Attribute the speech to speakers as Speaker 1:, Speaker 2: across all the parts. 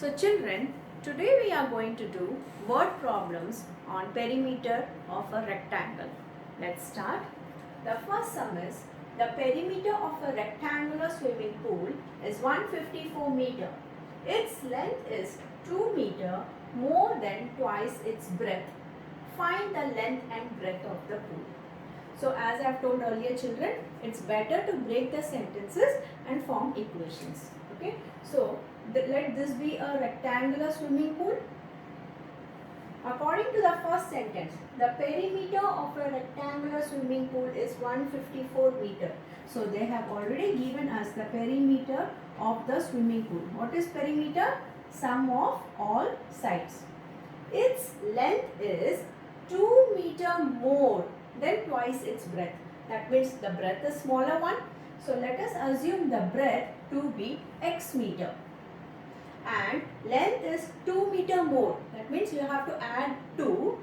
Speaker 1: So children, today we are going to do word problems on perimeter of a rectangle. Let's start. The first sum is the perimeter of a rectangular swimming pool is 154 meter. Its length is 2 meter, more than twice its breadth. Find the length and breadth of the pool. So as I have told earlier children, it's better to break the sentences and form equations. Okay. So let this be a rectangular swimming pool. According to the first sentence, the perimeter of a rectangular swimming pool is 154 meter. So they have already given us the perimeter of the swimming pool. What is perimeter? Sum of all sides. Its length is 2 meter more than twice its breadth. That means the breadth is smaller one. So let us assume the breadth to be x meter. And length is 2 meter more. That means you have to add 2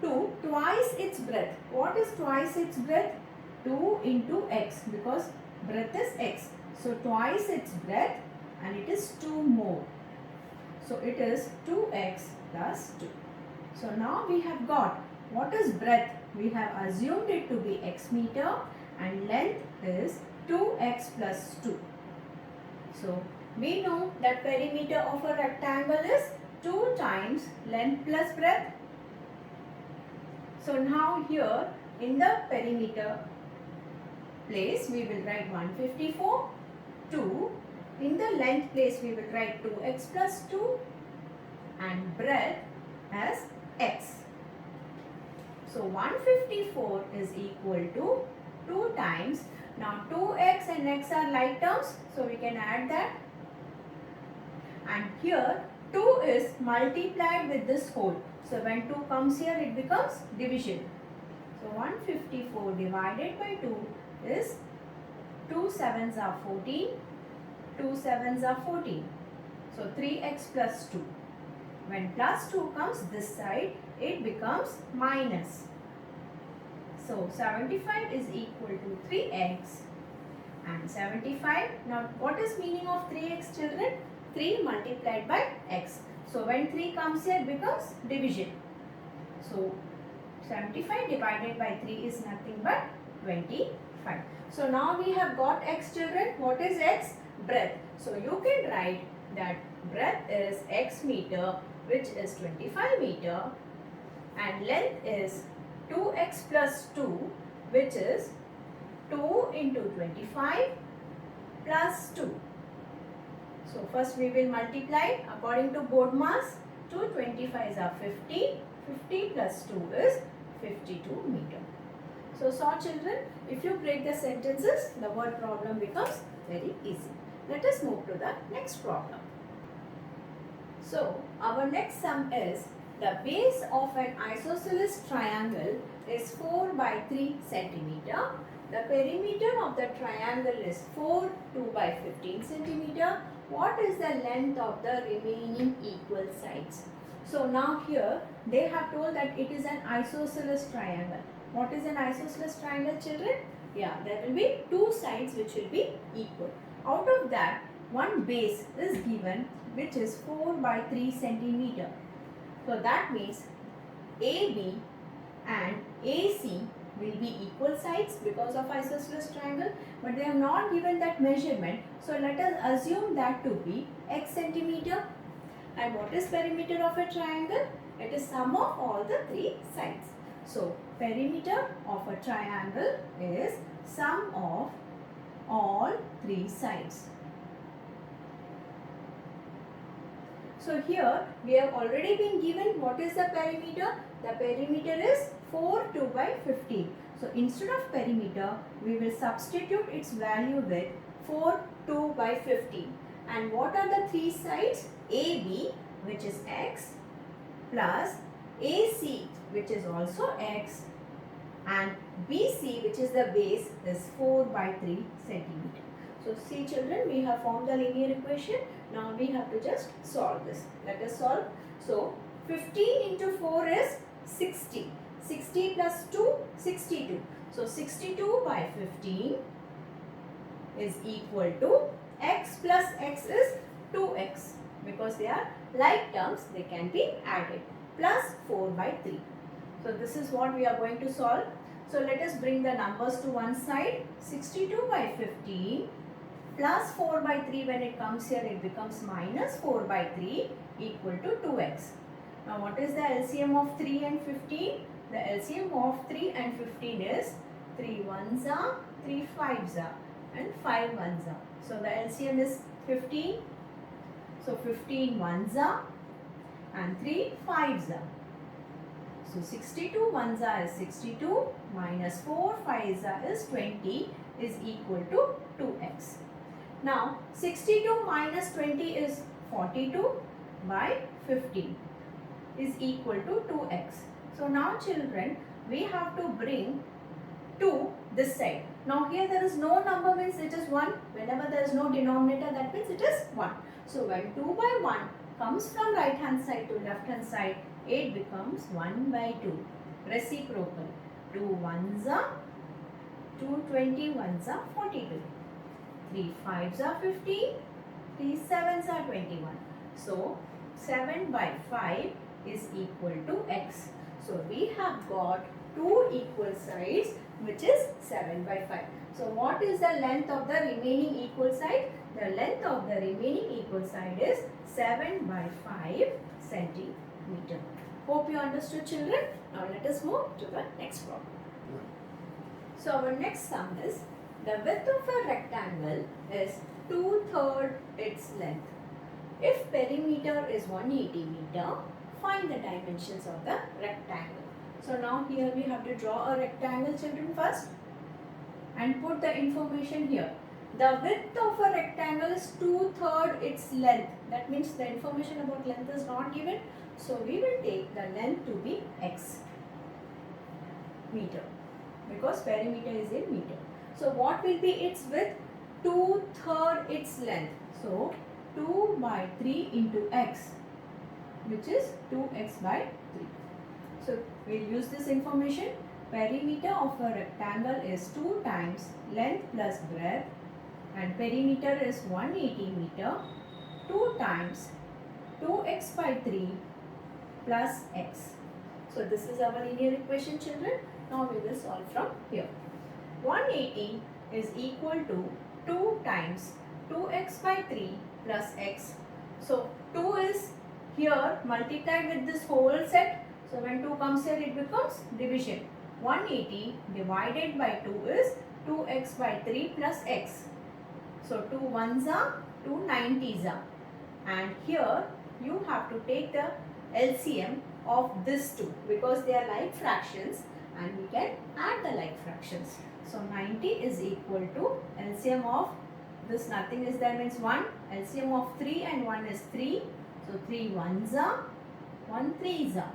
Speaker 1: to twice its breadth. What is twice its breadth? 2 into x, because breadth is x. So twice its breadth, and it is 2 more. So it is 2x plus 2. So now we have got what is breadth. We have assumed it to be x meter and length is 2x plus 2. So we know that perimeter of a rectangle is 2 times length plus breadth. So now here in the perimeter place we will write 154, 2. In the length place we will write 2x plus 2 and breadth as x. So 154 is equal to 2 times. Now 2x and x are like terms, so we can add that. And here 2 is multiplied with this whole. So when 2 comes here, it becomes division. So 154 divided by 2 is 2 sevens are 14. 2 sevens are 14. So 3x plus 2. When plus 2 comes this side, it becomes minus. So 75 is equal to 3x and 75. Now what is meaning of 3x children? 3 multiplied by x. So when 3 comes here, it becomes division. So 75 divided by 3 is nothing but 25. So now we have got x children. What is x? Breadth. So you can write that breadth is x meter, which is 25 meter, and length is 2x plus 2, which is 2 into 25 plus 2. So first we will multiply according to BODMAS. 2 25s are 50. 50 plus 2 is 52 meter. So children, if you break the sentences, the word problem becomes very easy. Let us move to the next problem. So our next sum is the base of an isosceles triangle is 4 by 3 centimeter. The perimeter of the triangle is 4, 2 by 15 centimeter. What is the length of the remaining equal sides? So now here they have told that it is an isosceles triangle. What is an isosceles triangle children? Yeah, there will be two sides which will be equal. Out of that, one base is given which is 4 by 3 centimeter. So that means AB and AC will be equal sides because of isosceles triangle, but they have not given that measurement. So let us assume that to be x centimeter. And what is perimeter of a triangle? It is sum of all the three sides. So perimeter of a triangle is sum of all three sides. So here we have already been given what is the perimeter. The perimeter is 4, 2 by 15. So instead of perimeter, we will substitute its value with 4, 2 by 15. And what are the three sides? AB, which is x, plus AC, which is also x, and BC, which is the base, is 4 by 3 centimeter. So see children, we have formed the linear equation. Now we have to just solve this. Let us solve. So 15 into 4 is 60. 60 plus 2, 62. So 62 by 15 is equal to x plus x is 2x. because they are like terms, they can be added. Plus 4 by 3. So this is what we are going to solve. So let us bring the numbers to one side. 62 by 15 plus 4 by 3, when it comes here it becomes minus 4 by 3 equal to 2x. Now what is the LCM of 3 and 15? The LCM of 3 and 15 is 3 ones are, 3 fives are, and 5 ones are. So the LCM is 15. So 15 ones are and 3 fives are. So 62 ones are is 62 minus 4 fives are is 20 is equal to 2x. Now 62 minus 20 is 42 by 15 is equal to 2x. So now children, we have to bring 2 this side. Now here there is no number, means it is 1. Whenever there is no denominator, that means it is 1. So when 2 by 1 comes from right hand side to left hand side, it becomes 1 by 2. Reciprocal. 2 ones are 2, 20 ones are 42. 3 fives are 15. 3 sevens are 21. So 7 by 5 is equal to x. So we have got two equal sides, which is 7 by 5. So what is the length of the remaining equal side? The length of the remaining equal side is 7 by 5 centimeter. Hope you understood, children. Now let us move to the next problem. So our next sum is, the width of a rectangle is 2/3 its length. If perimeter is 180 meter, find the dimensions of the rectangle. So now here we have to draw a rectangle, children, first, and put the information here. The width of a rectangle is 2/3 its length. That means the information about length is not given. So we will take the length to be x meter, because perimeter is in meter. So what will be its width? 2/3 its length. So 2 by 3 into x, which is 2x by 3. So we'll use this information. Perimeter of a rectangle is 2 times length plus breadth, and perimeter is 180 meter. 2 times 2x by 3 plus x. So this is our linear equation, children. Now we will solve from here. 180 is equal to 2 times 2x by 3 plus x. So 2 is here multiplied with this whole set. So when 2 comes here, it becomes division. 180 divided by 2 is 2x by 3 plus x. So 2 ones are, 2 90s are. And here you have to take the LCM of this two, because they are like fractions and we can add the like fractions. So 90 is equal to LCM of this, nothing is there, means 1. LCM of 3 and 1 is 3. So 3 ones are, 1 3s are.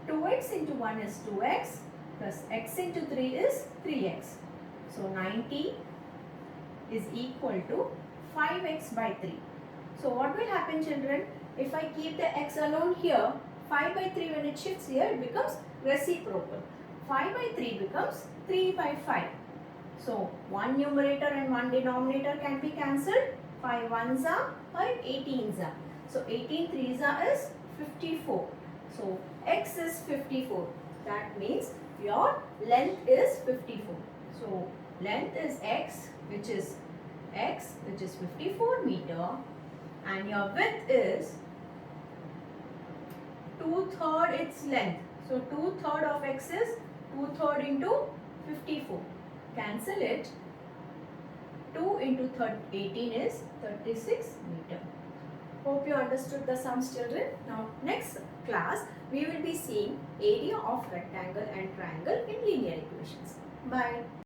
Speaker 1: 2x into 1 is 2x plus x into 3 is 3x. So 90 is equal to 5x by 3. So what will happen, children? If I keep the x alone here, 5 by 3 when it shifts here, it becomes reciprocal. 5 by 3 becomes 3 by 5. So one numerator and one denominator can be cancelled. 5 ones are, 5 18s are. So 18 3s are is 54. So x is 54. That means your length is 54. So length is x, which is 54 meter, and your width is 2/3 its length. So 2/3 of x is 2/3 into 54. Cancel it. 2 into 18 is 36 meter. Hope you understood the sums, children. Now next class we will be seeing area of rectangle and triangle in linear equations. Bye.